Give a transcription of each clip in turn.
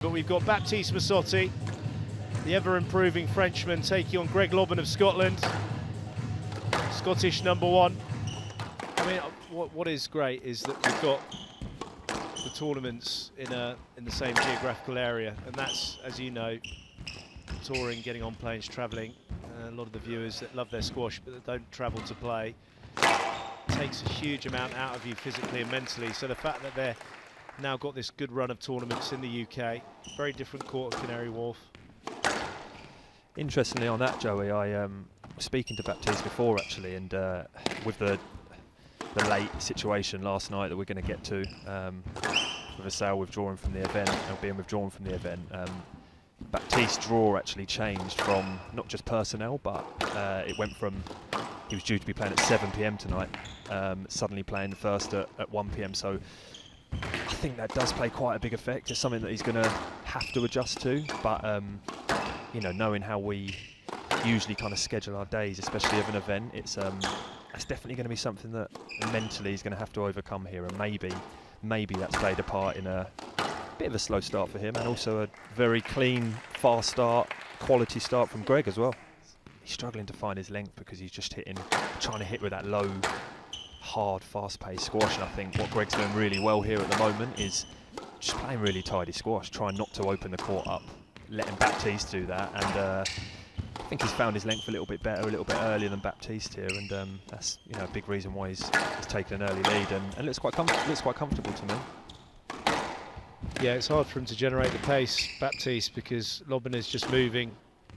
But we've got Baptiste Masotti, the ever-improving Frenchman, taking on Greg Lobban of Scotland, Scottish #1. I mean, what is great is that we've got the tournaments in the same geographical area, and that's, as you know, touring, getting on planes, travelling. A lot of the viewers that love their squash but that don't travel to play, takes a huge amount out of you physically and mentally. So the fact that they're now got this good run of tournaments in the UK, very different court of Canary Wharf. Interestingly on that, Joey, I was speaking to Baptiste before actually, and with the late situation last night that we're going to get to, with Vassal withdrawing from the event, or being withdrawn from the event, Baptiste's draw actually changed from not just personnel, but it went from, he was due to be playing at 7 PM tonight, suddenly playing the first at 1 PM. So I think that does play quite a big effect. It's something that he's going to have to adjust to, but you know, knowing how we usually kind of schedule our days, especially of an event, it's that's definitely going to be something that mentally he's going to have to overcome here, and maybe that's played a part in a bit of a slow start for him, and also a very clean, fast start, quality start from Greg as well. He's struggling to find his length because he's just trying to hit with that low, hard, fast-paced squash. And I think what Greg's doing really well here at the moment is just playing really tidy squash, trying not to open the court up, letting Baptiste do that. And I think he's found his length a little bit better, a little bit earlier than Baptiste here, and that's, you know, a big reason why he's taken an early lead, and looks quite comfortable to me. Yeah, it's hard for him to generate the pace, Baptiste, because Lobban is just moving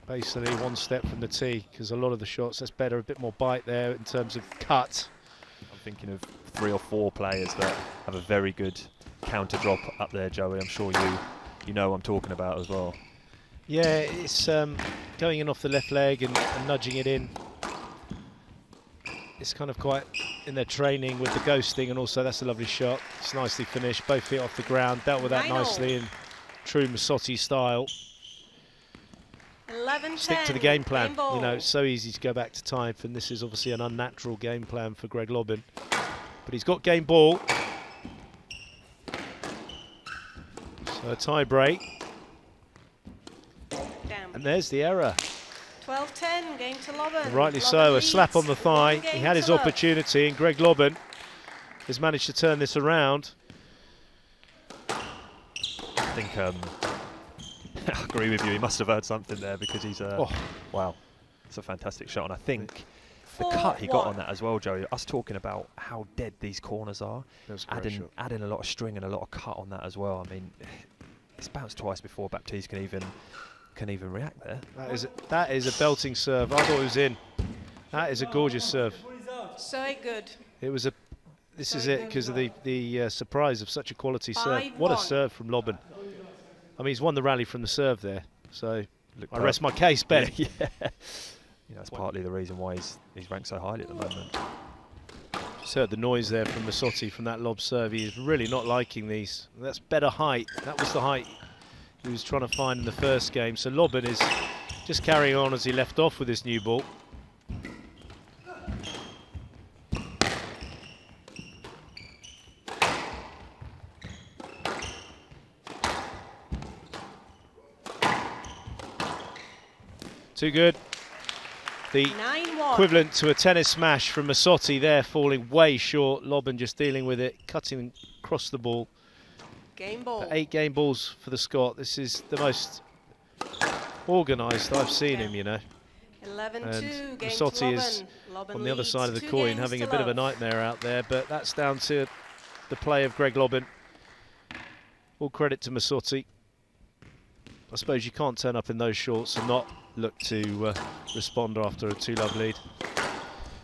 basically one step from the tee, because a lot of the shots, that's better, a bit more bite there in terms of cut. I'm thinking of 3 or 4 players that have a very good counter drop up there, Joey. I'm sure you know what I'm talking about as well. Yeah, it's going in off the left leg and nudging it in. It's kind of quite in their training with the ghosting, and also that's a lovely shot. It's nicely finished, both feet off the ground, dealt with that nicely in true Masotti style. 11-10, stick to the game plan. You know, it's so easy to go back to type, and this is obviously an unnatural game plan for Greg Lobban. But he's got game ball. So a tie break. And there's the error. 12-10, game to Lobban. And rightly so, a slap on the thigh. He had his opportunity, and Greg Lobban has managed to turn this around. I think I agree with you. He must have heard something there, because he's wow, it's a fantastic shot. And I think the cut he got on that as well, Joey. Us talking about how dead these corners are, adding a lot of string and a lot of cut on that as well. I mean, it's bounced twice before Baptiste can even react there. That is a belting serve. I thought it was in. That is a gorgeous serve. So good. It was a. This is it because of the surprise of such a quality serve. What a serve from Lobban. I mean, he's won the rally from the serve there. So I rest my case, Ben. Yeah. You know, that's partly the reason why he's ranked so highly at the moment. Just heard the noise there from Masotti from that lob serve. He is really not liking these. That's better height. That was the height he was trying to find in the first game. So Lobban is just carrying on as he left off with this new ball. Too good. The equivalent to a tennis smash from Masotti there, falling way short. Lobban just dealing with it, cutting across the ball. Game ball. For 8 game balls for the Scot. This is the most organised I've seen him, you know. 11-2, game Masotti to is Lobban on the other side of the 2 coin, games having to a bit of a love. nightmare out there, but that's down to the play of Greg Lobban. All credit to Masotti. I suppose you can't turn up in those shorts and not look to respond after a 2-love lead.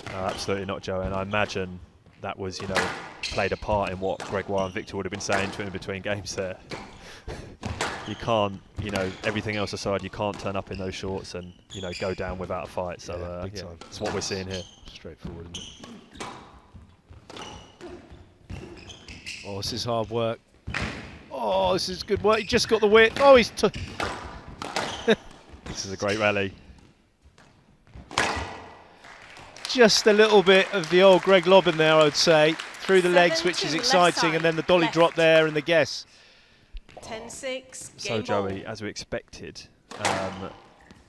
No, absolutely not, Joe. And I imagine that was, you know, played a part in what Gregoire and Victor would have been saying to him in between games there. You can't, you know, everything else aside, you can't turn up in those shorts and, you know, go down without a fight. So yeah, that's what we're seeing here. Straightforward, isn't it? Oh, this is hard work. Oh, this is good work. He just got the width. Oh, he's This is a great rally. Just a little bit of the old Greg Lobban there, I would say. Through the legs, which is exciting, and then the dolly drop there and the guess. 10-6. So Joey, as we expected,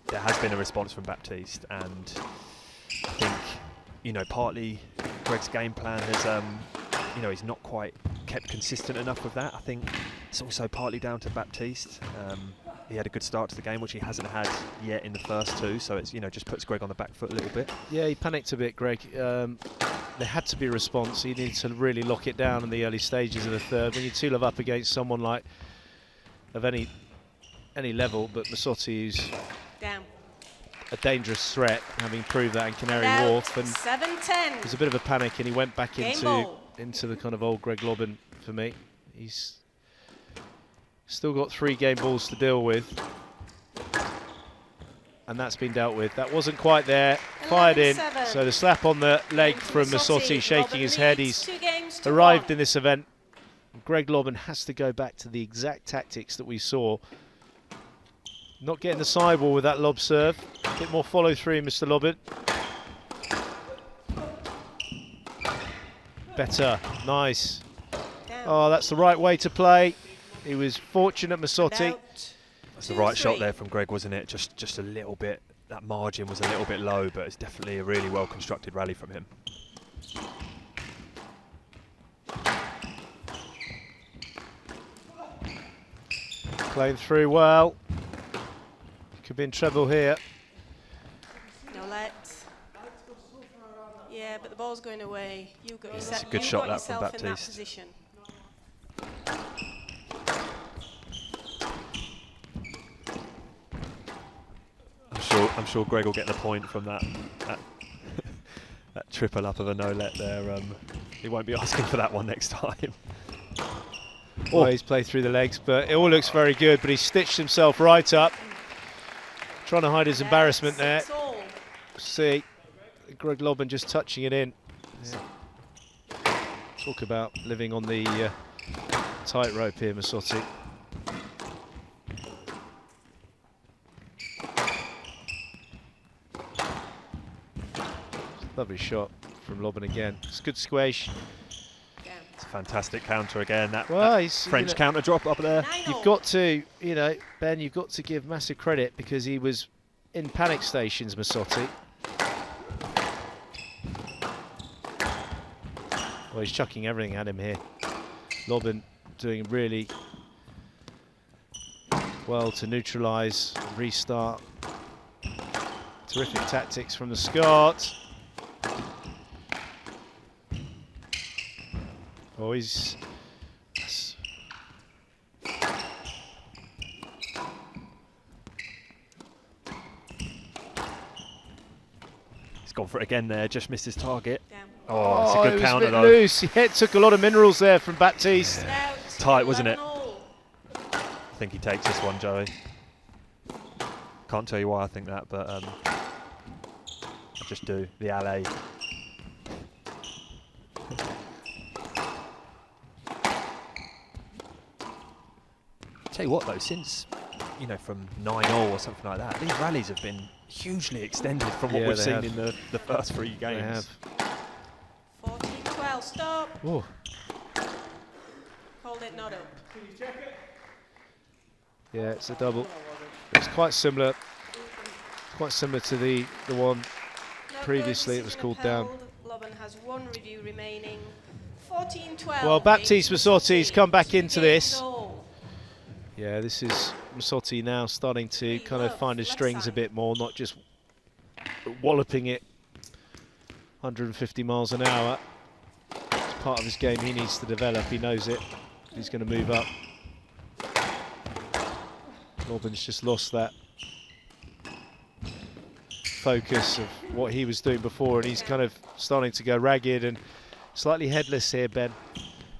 there has been a response from Baptiste, and I think, you know, partly Greg's game plan has, you know, he's not quite kept consistent enough with that. I think it's also partly down to Baptiste. He had a good start to the game, which he hasn't had yet in the first two, so it's, you know, just puts Greg on the back foot a little bit. Yeah, he panicked a bit, Greg. There had to be a response. He needed to really lock it down in the early stages of the third. When you 2-love up against someone like of any level, but Masotti, who's Down. a dangerous threat, having proved that in Canary Wharf, and 7-10. it was a bit of a panic, and he went back Game into ball. the kind of old Greg Lobban for me. He's still got 3 game balls to deal with, and that's been dealt with. That wasn't quite there. Fired in. 11-7. So the slap on the leg from Masotti, shaking his head. He's arrived in this event. Greg Lobban has to go back to the exact tactics that we saw. Not getting the sidewall with that lob serve. A bit more follow through, Mr. Lobban. Better. Nice. Down. Oh, that's the right way to play. He was fortunate, Masotti. That's the right shot there from Greg, wasn't it? Just a little bit. That margin was a little bit low, but it's definitely a really well constructed rally from him. Playing through well. Could be in trouble here. No let. Yeah, but the ball's going away. You got It's yourself, a good you shot got that from yourself in that Baptiste. position. I'm sure Greg will get the point from that that triple up of a no let there. He won't be asking for that one next time. Oh, he's played through the legs, but it all looks very good. But he stitched himself right up, trying to hide his embarrassment there. 6-all. See, Greg Lobban just touching it in. Yeah. Talk about living on the tightrope here, Masotti. Lovely shot from Lobban again. It's a good squish. It's a fantastic counter again. That He's, French counter drop up there. 9-all. You've got to, you know, Ben, you've got to give massive credit because he was in panic stations, Masotti. Well, he's chucking everything at him here. Lobban doing really well to neutralise, restart. Terrific tactics from the Scot. Oh, he's... He's gone for it again there, just missed his target. Down. Oh, it's a good it was counter bit though. loose. Yeah, it took a lot of minerals there from Baptiste. Out. Tight, wasn't it? 11-all. I think he takes this one, Joey. Can't tell you why I think that, but I just do. The alley. Tell you what though, since, you know, from 9-0 or something like that, these rallies have been hugely extended from what Yeah, we've they seen have. in the first 3 They games. have. 14-12. Stop. Oh, Hold it not up. yeah, it's a double. It's quite similar to the one No previously. good, It was decision called down. upheld. Lobban has 1 review remaining. 14-12. Well, Baptiste Masotti's come back into this. 2-all. Yeah, this is Masotti now starting to kind of find his strings a bit more, not just walloping it 150 miles an hour. It's part of his game he needs to develop. He knows it. He's going to move up. Lobban's just lost that focus of what he was doing before, and he's kind of starting to go ragged and slightly headless here, Ben.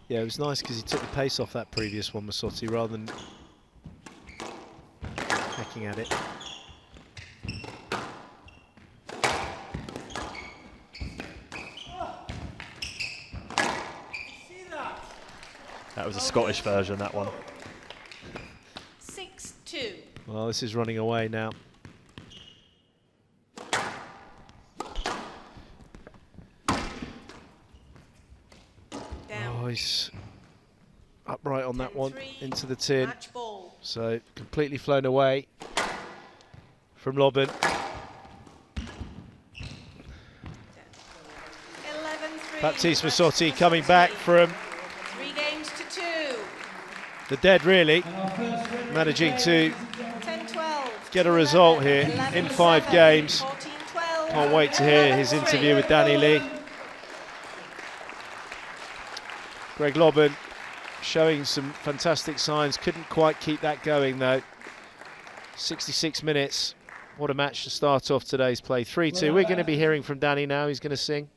Yeah, it was nice because he took the pace off that previous one, Masotti, rather than hacking at it. That was a Scottish version, that one. 6-2. Well, this is running away now. Down. Oh, he's upright on that one 10-3, into the tin. match ball. So completely flown away from Lobban. 11-3. Baptiste match Masotti coming back from 3 games to 2. the dead, really, managing to 10-12. get a result here in 5 games. 14-12. Can't wait to hear his interview with Danny Lee. Greg Lobban showing some fantastic signs, couldn't quite keep that going though. 66 minutes, what a match to start off today's play. 3-2, we're going to be hearing from Danny now, he's going to sing.